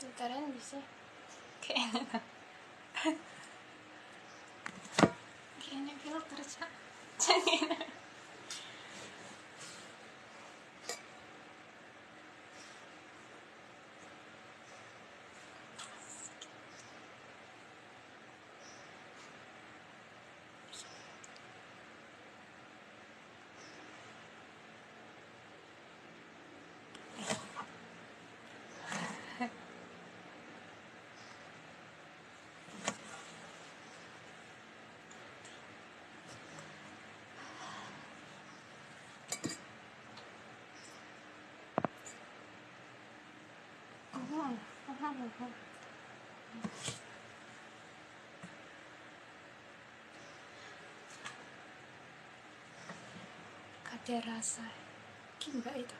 Filteran bisa. Kayaknya Filter Cak. Kadar rasa Kimba itu.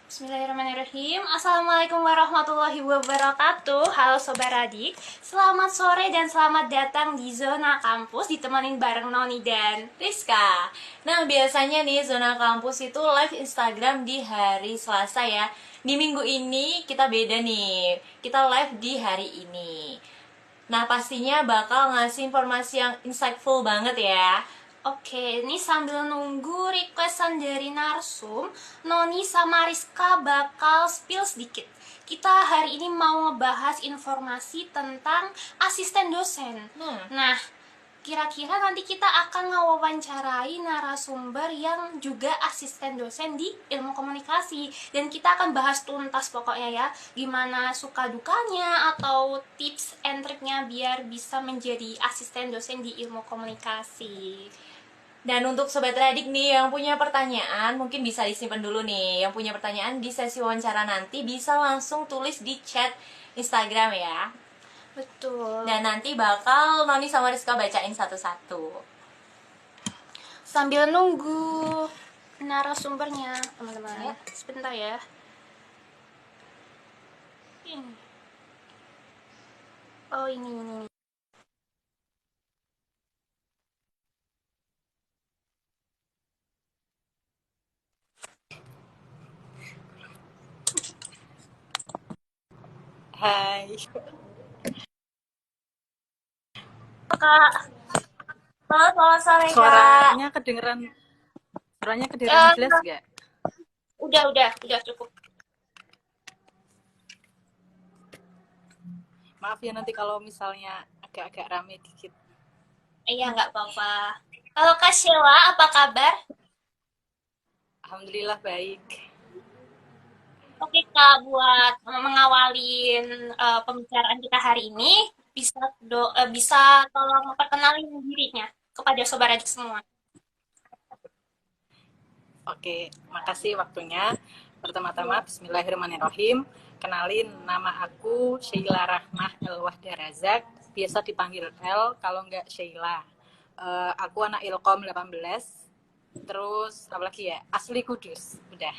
Bismillahirrahmanirrahim. Assalamualaikum warahmatullahi wabarakatuh. Halo Sobat Radik, selamat sore dan selamat datang di Zona Kampus, ditemenin bareng Noni dan Rizka. Nah, biasanya nih Zona Kampus itu live Instagram di hari Selasa ya. Di minggu ini kita beda nih, kita live di hari ini. Nah, pastinya bakal ngasih informasi yang insightful banget ya. Oke, ini sambil nunggu requestan dari narsum, Noni sama Rizka bakal spill sedikit. Kita hari ini mau ngebahas informasi tentang asisten dosen. Nah, kira-kira nanti kita akan ngewawancarai narasumber yang juga asisten dosen di ilmu komunikasi. Dan kita akan bahas tuntas pokoknya ya, gimana suka dukanya atau tips and triknya biar bisa menjadi asisten dosen di ilmu komunikasi. Dan untuk Sobat Radik nih yang punya pertanyaan, mungkin bisa disimpan dulu nih. Yang punya pertanyaan di sesi wawancara nanti bisa langsung tulis di chat Instagram ya. Betul. Dan nanti bakal Noni sama Rizka bacain satu-satu. Sambil nunggu narasumbernya, teman-teman. Sebentar ya. Ini. Oh, ini. Hai. Kak. Halo, selamat sore, Kak. Suaranya kedengeran jelas gak? Udah cukup. Maaf ya nanti kalau misalnya agak-agak rame dikit. Iya, nggak apa-apa. Halo Kak Sheila, apa kabar? Alhamdulillah baik. Oke Kak, buat mengawalin pembicaraan kita hari ini, bisa tolong memperkenalkan dirinya kepada sobat adik semua. Oke, makasih waktunya. Pertama-tama bismillahirrahmanirrahim. Kenalin, nama aku Sheila Rahmah Elwahda Razak, biasa dipanggil El kalau nggak Sheila. Aku anak Ilkom 18. Terus apa lagi ya? Asli Kudus. Udah.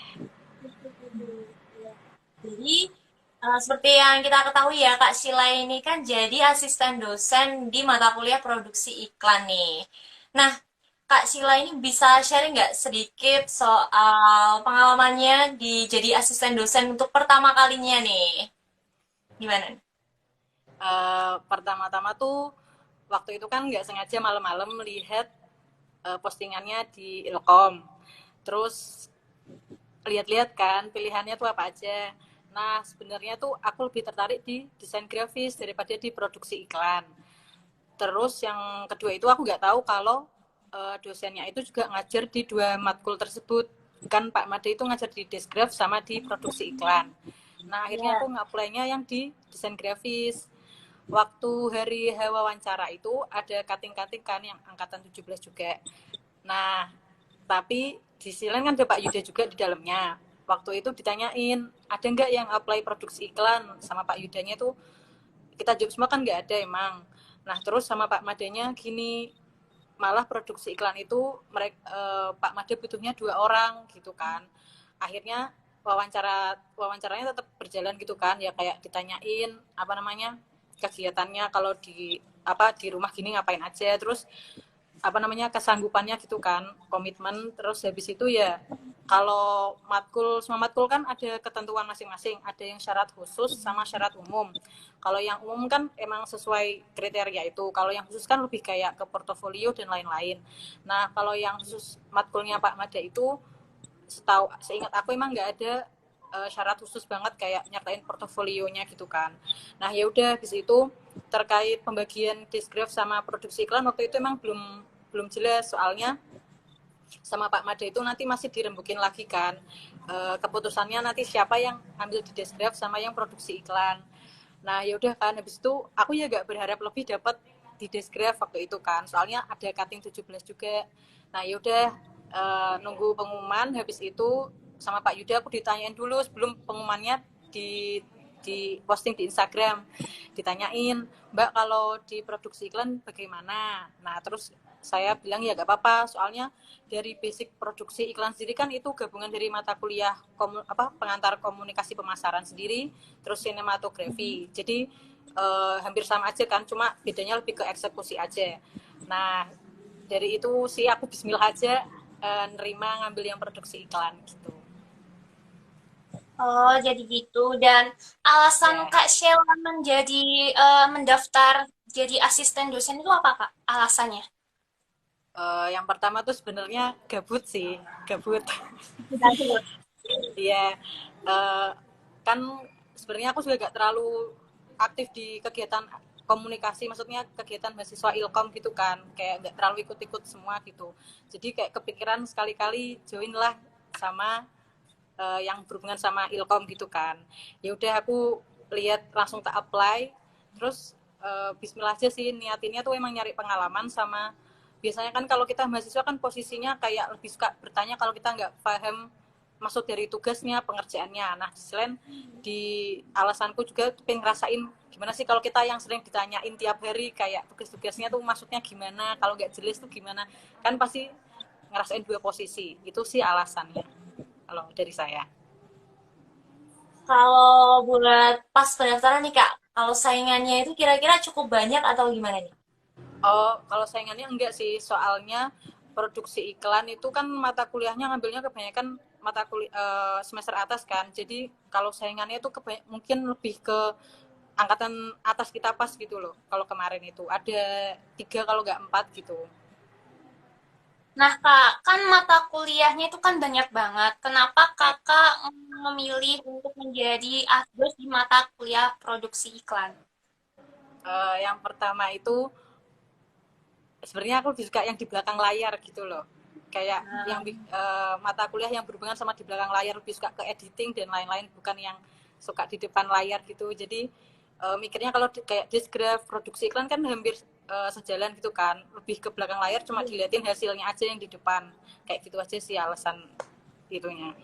Jadi seperti yang kita ketahui ya, Kak Sheila ini kan jadi asisten dosen di mata kuliah produksi iklan nih. Nah, Kak Sheila ini bisa sharing nggak sedikit soal pengalamannya di jadi asisten dosen untuk pertama kalinya nih? Gimana? Pertama-tama tuh waktu itu kan nggak sengaja malam-malam melihat postingannya di Ilkom. Terus lihat-lihat kan pilihannya tuh apa aja. Nah, sebenarnya tuh aku lebih tertarik di desain grafis daripada di produksi iklan. Terus yang kedua itu aku nggak tahu kalau dosennya itu juga ngajar di dua matkul tersebut. Kan Pak Made itu ngajar di Desgraf sama di produksi iklan. Nah, akhirnya aku nge-apply-nya yang di desain grafis. Waktu hari wawancara itu ada kating-kating kan yang angkatan 17 juga. Nah, tapi di sisi lain kan ada Pak Yuda juga di dalamnya. Waktu itu ditanyain, ada nggak yang apply produksi iklan sama Pak Yudanya tuh, kita jawab semua kan nggak ada emang. Nah, terus sama Pak Madanya gini, malah produksi iklan itu Pak Made butuhnya 2 orang gitu kan. Akhirnya wawancaranya tetap berjalan gitu kan, ya kayak ditanyain apa namanya kegiatannya kalau di apa di rumah gini ngapain aja, terus apa namanya kesanggupannya gitu kan, komitmen. Terus habis itu ya kalau matkul semua matkul kan ada ketentuan masing-masing, ada yang syarat khusus sama syarat umum. Kalau yang umum kan emang sesuai kriteria itu, kalau yang khusus kan lebih kayak ke portofolio dan lain-lain. Nah kalau yang khusus matkulnya Pak Mada itu, seingat aku emang nggak ada syarat khusus banget kayak nyertain portofolionya gitu kan. Nah ya udah di situ terkait pembagian disgraf sama produksi iklan waktu itu emang belum belum jelas, soalnya sama Pak Mada itu nanti masih dirembukin lagi kan keputusannya nanti siapa yang ambil di disgraf sama yang produksi iklan. Nah ya udah kan habis itu aku ya gak berharap lebih dapat di disgraf waktu itu kan, soalnya ada cutting 17 juga. Nah ya udah nunggu pengumuman, habis itu sama Pak Yuda aku ditanyain dulu sebelum pengumumannya di posting di Instagram, ditanyain Mbak kalau di produksi iklan bagaimana. Nah terus saya bilang ya gak apa-apa, soalnya dari basic produksi iklan sendiri kan itu gabungan dari mata kuliah pengantar komunikasi pemasaran sendiri, terus sinematografi. Jadi hampir sama aja kan, cuma bedanya lebih ke eksekusi aja. Nah dari itu sih aku bismillah aja nerima ngambil yang produksi iklan gitu. Oh, jadi gitu. Dan alasan Ya, Kak Sheila menjadi mendaftar jadi asisten dosen itu apa, Kak? Alasannya? yang pertama tuh sebenarnya gabut sih, gabut. Gabut. Iya, uh, kan sebenarnya aku juga gak terlalu aktif di kegiatan komunikasi, maksudnya kegiatan mahasiswa ilkom gitu kan, kayak gak terlalu ikut-ikut semua gitu. Jadi kayak kepikiran sekali-kali join lah sama yang berhubungan sama ilkom gitu kan. Ya udah aku lihat langsung tak apply, terus Bismillah aja sih, niatinnya tuh emang nyari pengalaman. Sama biasanya kan kalau kita mahasiswa kan posisinya kayak lebih suka bertanya kalau kita nggak paham maksud dari tugasnya, pengerjaannya. Nah selain di alasanku juga pengen ngerasain gimana sih kalau kita yang sering ditanyain tiap hari kayak tugas-tugasnya tuh maksudnya gimana, kalau nggak jelas tuh gimana, kan pasti ngerasain dua posisi. Itu sih alasannya kalau dari saya. Kalau buat pas pendaftaran nih Kak, kalau saingannya itu kira-kira cukup banyak atau gimana nih? Oh, kalau saingannya enggak sih, soalnya produksi iklan itu kan mata kuliahnya ngambilnya kebanyakan mata kuliah semester atas kan. Jadi kalau saingannya itu mungkin lebih ke angkatan atas kita pas gitu loh. Kalau kemarin itu ada 3 kalau nggak 4 gitu. Nah, Kak, kan mata kuliahnya itu kan banyak banget. Kenapa Kakak memilih untuk menjadi asdos di mata kuliah produksi iklan? Yang pertama itu sebenarnya aku lebih suka yang di belakang layar gitu loh, kayak yang mata kuliah yang berhubungan sama di belakang layar, lebih suka ke editing dan lain-lain, bukan yang suka di depan layar gitu. Jadi mikirnya kalau kayak disgraf produksi iklan kan hampir sejalan gitu kan, lebih ke belakang layar cuma diliatin hasilnya aja yang di depan, kayak gitu aja sih alasan itunya.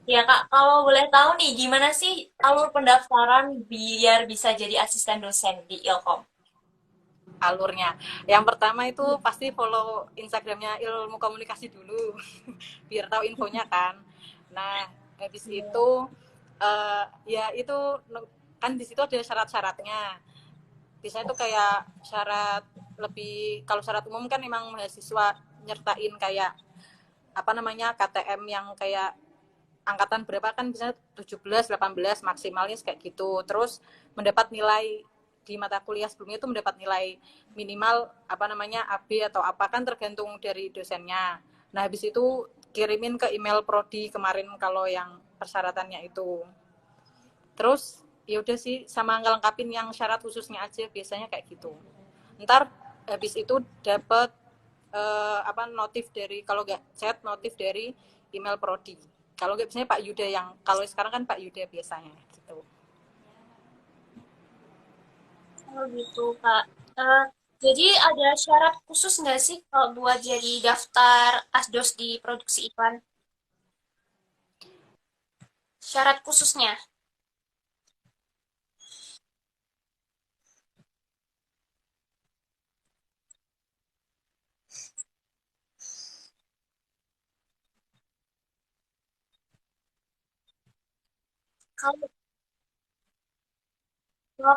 Ya Kak, kalau boleh tahu nih, gimana sih alur pendaftaran biar bisa jadi asisten dosen di Ilkom? Alurnya yang pertama itu pasti follow Instagramnya ilmu komunikasi dulu biar tahu infonya kan. Nah habis itu ya itu kan di situ ada syarat-syaratnya. Biasanya tuh kayak syarat lebih, kalau syarat umum kan memang mahasiswa nyertain kayak apa namanya KTM yang kayak angkatan berapa kan, bisa 17, 18 maksimalnya kayak gitu. Terus mendapat nilai di mata kuliah sebelumnya itu mendapat nilai minimal apa namanya AB atau apa, kan tergantung dari dosennya. Nah habis itu kirimin ke email prodi kemarin kalau yang persyaratannya itu. Terus ya udah sih, sama ngelengkapin yang syarat khususnya aja biasanya kayak gitu. Ntar habis itu dapat apa notif dari, kalau nggak chat notif dari email prodi. Kalau nggak biasanya Pak Yuda, yang kalau sekarang kan Pak Yuda biasanya gitu. Oh gitu, Kak. Eh, jadi ada syarat khusus nggak sih kalau buat jadi daftar asdos di produksi iklan? Syarat khususnya? Kalau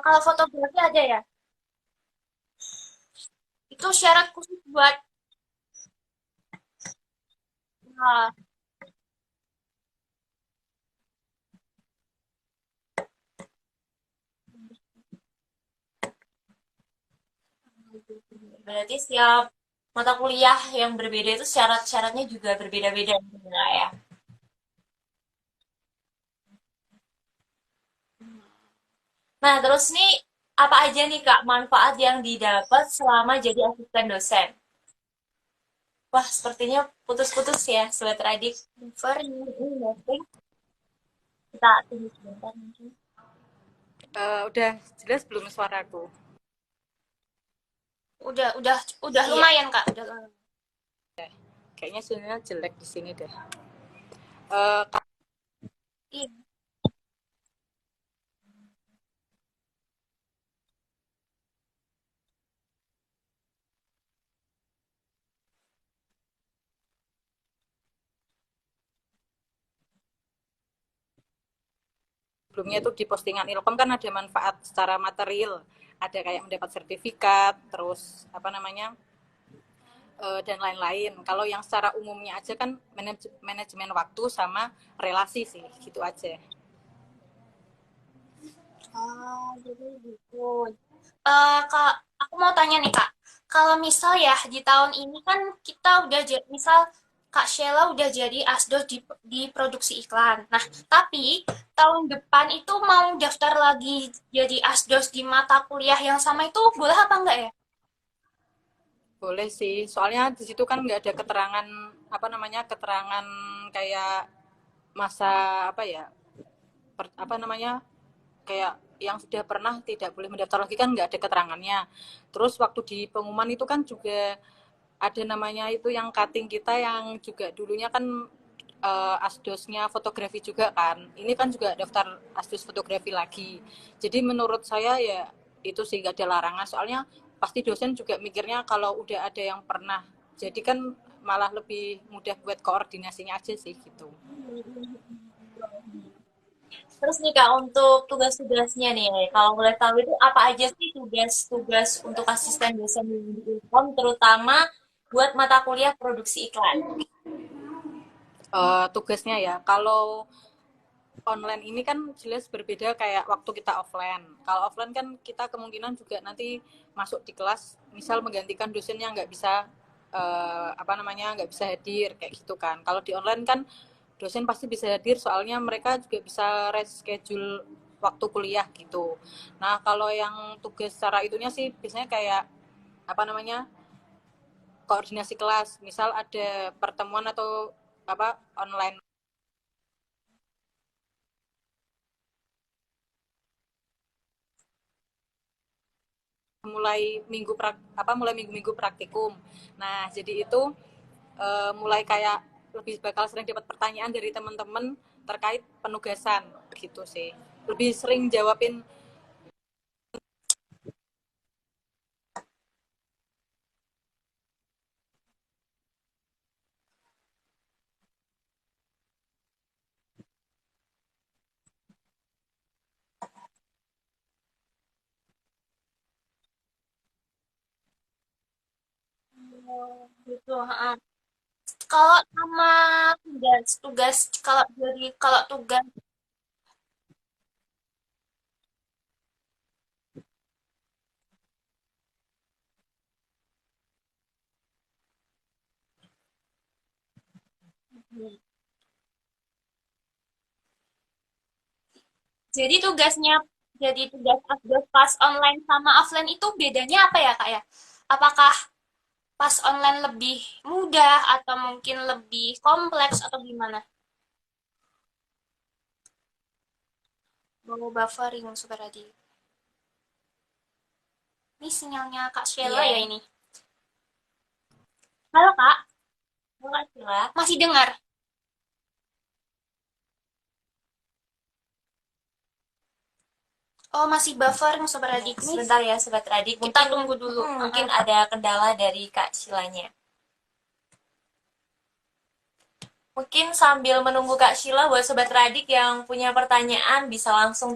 kalau fotografi ada ya? Itu syarat khusus buat nah, Berarti setiap mata kuliah yang berbeda itu syarat-syaratnya juga berbeda-beda enggak ya? Nah, terus nih apa aja nih Kak manfaat yang didapat selama jadi asisten dosen? Wah, sepertinya putus-putus ya, Sobat Radik. buffering. Kita tunggu sebentar mungkin. Udah jelas belum suaraku? Udah Iya. lumayan Kak, udah lumayan. Kayaknya sinyalnya jelek di sini deh. Iya. Sebelumnya itu di postingan Ilkom kan ada manfaat secara material, ada kayak mendapat sertifikat, terus apa namanya, dan lain-lain. Kalau yang secara umumnya aja kan manajemen waktu sama relasi sih, gitu aja. Oh, jadi gitu. Kak, aku mau tanya nih Kak, kalau misal ya di tahun ini kan kita udah misal Kak Sheila udah jadi asdos di produksi iklan. Nah, tapi tahun depan itu mau daftar lagi jadi asdos di mata kuliah yang sama itu boleh apa enggak ya? Boleh sih, soalnya di situ kan nggak ada keterangan apa namanya, keterangan kayak masa apa ya, apa namanya, kayak yang sudah pernah tidak boleh mendaftar lagi kan nggak ada keterangannya. Terus waktu di pengumuman itu kan juga ada namanya itu yang cutting kita yang juga dulunya kan asdosnya fotografi juga kan. Ini kan juga daftar asdos fotografi lagi. Jadi menurut saya ya itu sih gak ada larangan. Soalnya pasti dosen juga mikirnya kalau udah ada yang pernah. Jadi kan malah lebih mudah buat koordinasinya aja sih gitu. Terus nih Kak, untuk tugas-tugasnya nih, kalau boleh tahu itu apa aja sih tugas-tugas untuk asisten dosen di Ilkom, terutama buat mata kuliah produksi iklan? Tugasnya ya, kalau online ini kan jelas berbeda kayak waktu kita offline. Kalau offline kan kita kemungkinan juga nanti masuk di kelas, misal menggantikan dosen yang nggak bisa apa namanya, nggak bisa hadir kayak gitu kan. Kalau di online kan dosen pasti bisa hadir, soalnya mereka juga bisa reschedule waktu kuliah gitu. Nah kalau yang tugas secara itunya sih biasanya kayak apa namanya, koordinasi kelas, misal ada pertemuan atau apa online, mulai mulai minggu-minggu praktikum. Nah, jadi itu mulai kayak lebih bakal sering dapat pertanyaan dari teman-teman terkait penugasan gitu sih. Lebih sering jawabin. Gitu. Ha. Kalau sama tugas kalau tugas jadi tugas asdos pas online sama offline itu bedanya apa ya Kak ya? Apakah pas online lebih mudah atau mungkin lebih kompleks atau gimana? Mau buffering Super Adi. Ini sinyalnya Kak Sheila ya Iya. ini. Halo Kak, Halo Kak Sila. masih dengar? Oh masih buffering Super Iya, Adi. Ini sebentar ya Sobat Radik. kita Mungkin tunggu dulu. mungkin ada kendala dari Kak Silanya. Mungkin sambil menunggu Kak Sheila buat Sobat Radik yang punya pertanyaan bisa langsung